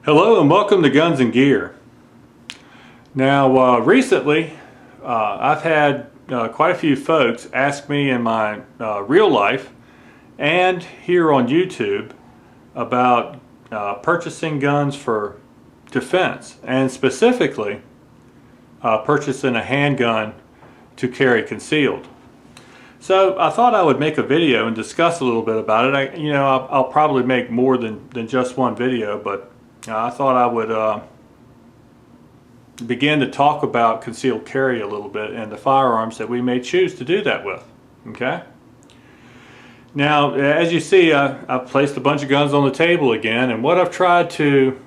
Hello and welcome to Guns and Gear. Now recently I've had quite a few folks ask me in my real life and here on YouTube about purchasing guns for defense, and specifically purchasing a handgun to carry concealed. So I thought I would make a video and discuss a little bit about it. I'll probably make more than just one video, but I thought I would begin to talk about concealed carry a little bit and the firearms that we may choose to do that with. Okay? Now, as you see, I've placed a bunch of guns on the table again, and what I've tried to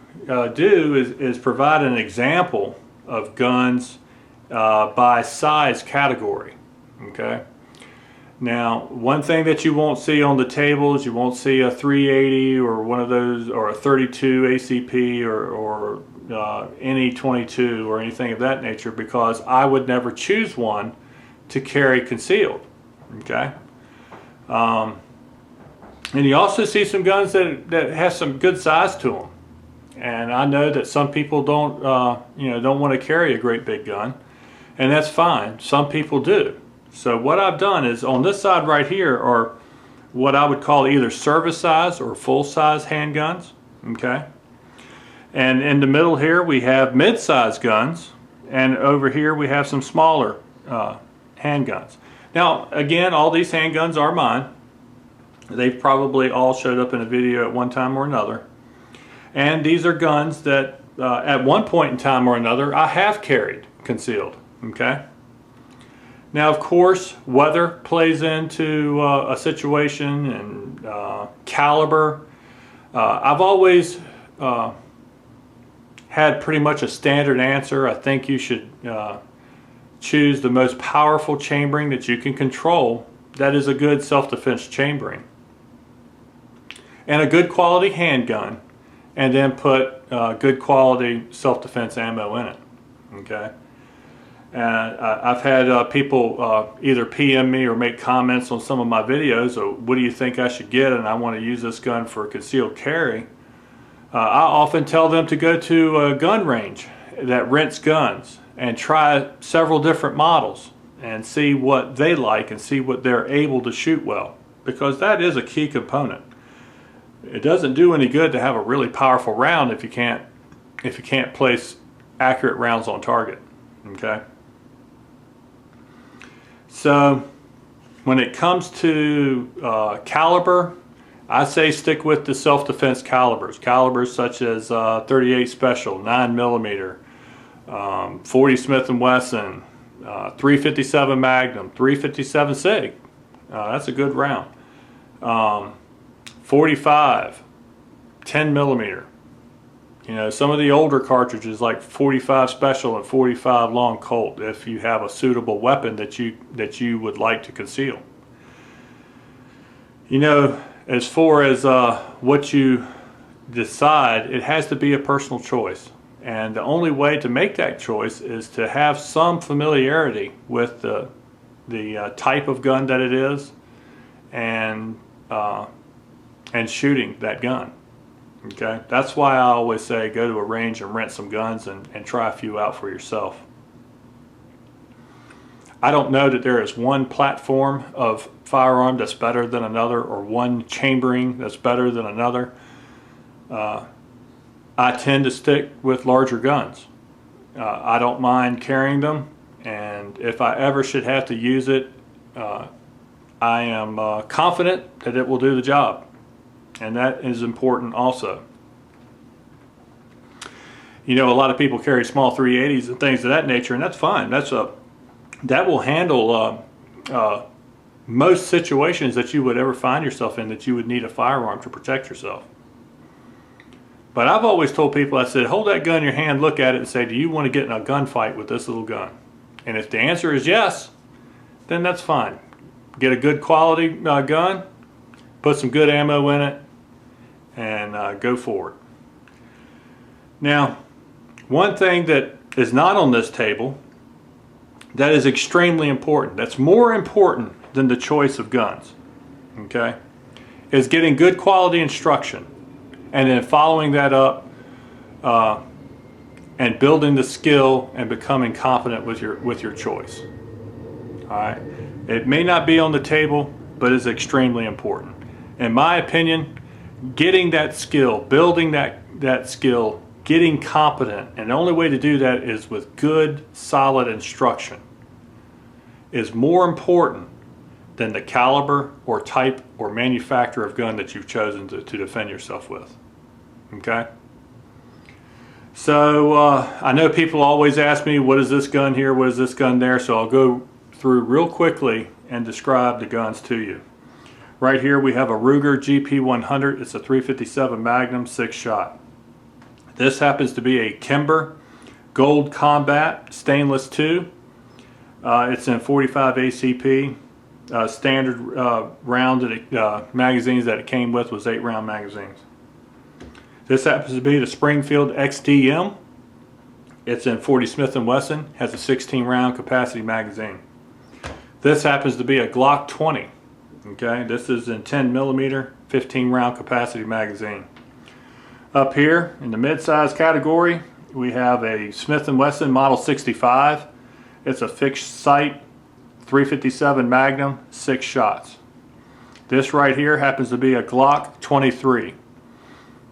do is provide an example of guns by size category. Okay? Now, one thing that you won't see on the table is you won't see a 380 or one of those, or a 32 ACP or any 22 or anything of that nature, because I would never choose one to carry concealed. Okay, and you also see some guns that have some good size to them, and I know that some people don't want to carry a great big gun, and that's fine. Some people do. So what I've done is, on this side right here are what I would call either service size or full size handguns. Okay, and in the middle here we have mid-size guns, and over here we have some smaller handguns. Now again, all these handguns are mine. They've probably all showed up in a video at one time or another, and these are guns that at one point in time or another I have carried concealed. Okay. Now, of course, weather plays into a situation, and caliber. I've always had pretty much a standard answer. I think you should choose the most powerful chambering that you can control. That is a good self-defense chambering, and a good quality handgun, and then put good quality self-defense ammo in it. Okay. And I've had people either PM me or make comments on some of my videos, or what do you think I should get, and I want to use this gun for concealed carry. I often tell them to go to a gun range that rents guns and try several different models and see what they like and see what they're able to shoot well, because that is a key component. It doesn't do any good to have a really powerful round if you can't place accurate rounds on target. Okay. So when it comes to caliber, I say stick with the self-defense calibers. Calibers such as 38 Special, 9mm, 40 Smith & Wesson, 357 Magnum, 357 Sig. That's a good round. 45, 10mm. You know, some of the older cartridges like 45 Special and 45 Long Colt, if you have a suitable weapon that you would like to conceal. You know, as far as what you decide, it has to be a personal choice, and the only way to make that choice is to have some familiarity with the type of gun that it is, and shooting that gun. Okay, that's why I always say go to a range and rent some guns and try a few out for yourself. I don't know that there is one platform of firearm that's better than another, or one chambering that's better than another. I tend to stick with larger guns. I don't mind carrying them, and if I ever should have to use it, I am confident that it will do the job. And that is important also. You know, a lot of people carry small 380s and things of that nature, and that's fine. That will handle most situations that you would ever find yourself in that you would need a firearm to protect yourself. But I've always told people, I said, hold that gun in your hand, look at it, and say, do you want to get in a gunfight with this little gun? And if the answer is yes, then that's fine. Get a good quality gun, put some good ammo in it, and go forward. Now, one thing that is not on this table that is extremely important, that's more important than the choice of guns, okay, is getting good quality instruction, and then following that up and building the skill and becoming confident with your choice. All right, it may not be on the table, but is extremely important. In my opinion, getting that skill, building that skill, getting competent, and the only way to do that is with good, solid instruction, is more important than the caliber or type or manufacturer of gun that you've chosen to defend yourself with. Okay? So I know people always ask me, what is this gun here, what is this gun there? So I'll go through real quickly and describe the guns to you. Right here we have a Ruger GP100. It's a .357 Magnum 6-shot. This happens to be a Kimber Gold Combat Stainless 2. It's in 45 ACP. Standard magazines that it came with was 8-round magazines. This happens to be the Springfield XDM. It's in 40 Smith & Wesson. Has a 16-round capacity magazine. This happens to be a Glock 20. Okay, this is in 10mm, 15-round capacity magazine. Up here in the mid-size category, we have a Smith & Wesson Model 65. It's a fixed sight, .357 Magnum, 6 shots. This right here happens to be a Glock 23.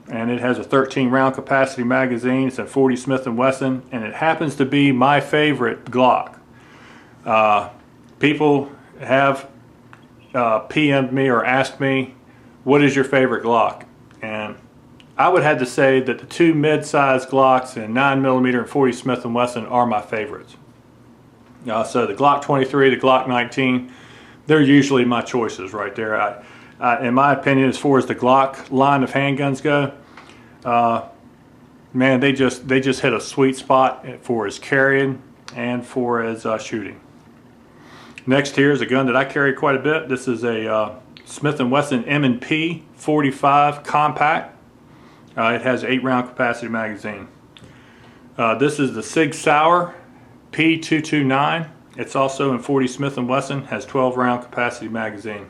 And it has a 13-round capacity magazine. It's a 40 Smith & Wesson, and it happens to be my favorite Glock. People have PM'd me or asked me, what is your favorite Glock? And I would have to say that the two mid-size Glocks in 9mm and 40 Smith & Wesson are my favorites. So the Glock 23, the Glock 19, they're usually my choices right there. In my opinion, as far as the Glock line of handguns go, man, they just hit a sweet spot for his carrying and for his shooting. Next here is a gun that I carry quite a bit. This is a Smith & Wesson M P 45 Compact. It has 8-round capacity magazine. This is the Sig Sauer P229. It's also in 40 Smith & Wesson. Has 12-round capacity magazine.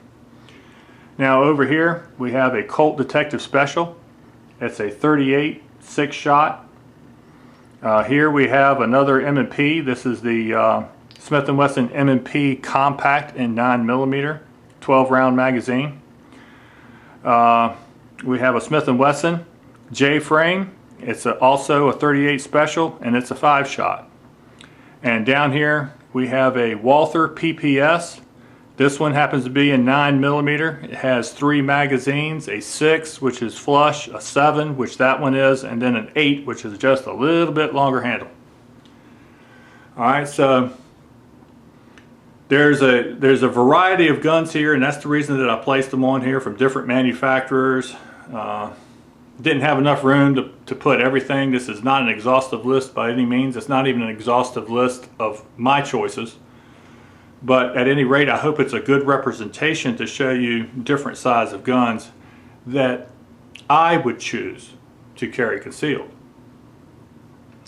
Now over here we have a Colt Detective Special. It's a .38 6-shot. Here we have another M&P. This is the Smith & Wesson M&P Compact in 9mm, 12-round magazine. We have a Smith & Wesson J-frame. It's also a .38 Special, and it's a 5-shot. And down here we have a Walther PPS. This one happens to be in 9mm. It has 3 magazines, a 6, which is flush, a 7, which that one is, and then an 8, which is just a little bit longer handle. Alright, so there's a variety of guns here, and that's the reason that I placed them on here from different manufacturers. Didn't have enough room to put everything. This is not an exhaustive list by any means. It's not even an exhaustive list of my choices. But at any rate, I hope it's a good representation to show you different size of guns that I would choose to carry concealed.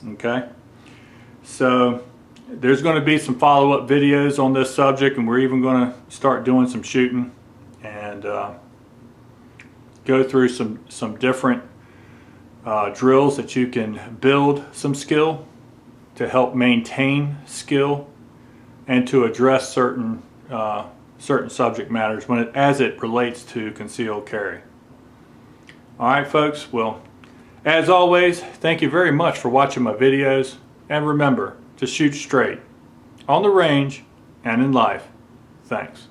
Okay? So there's going to be some follow-up videos on this subject, and we're even going to start doing some shooting and go through some different drills that you can build some skill to help maintain skill and to address certain subject matters as it relates to concealed carry. Alright folks, well, as always, thank you very much for watching my videos, and remember to shoot straight on the range and in life. Thanks.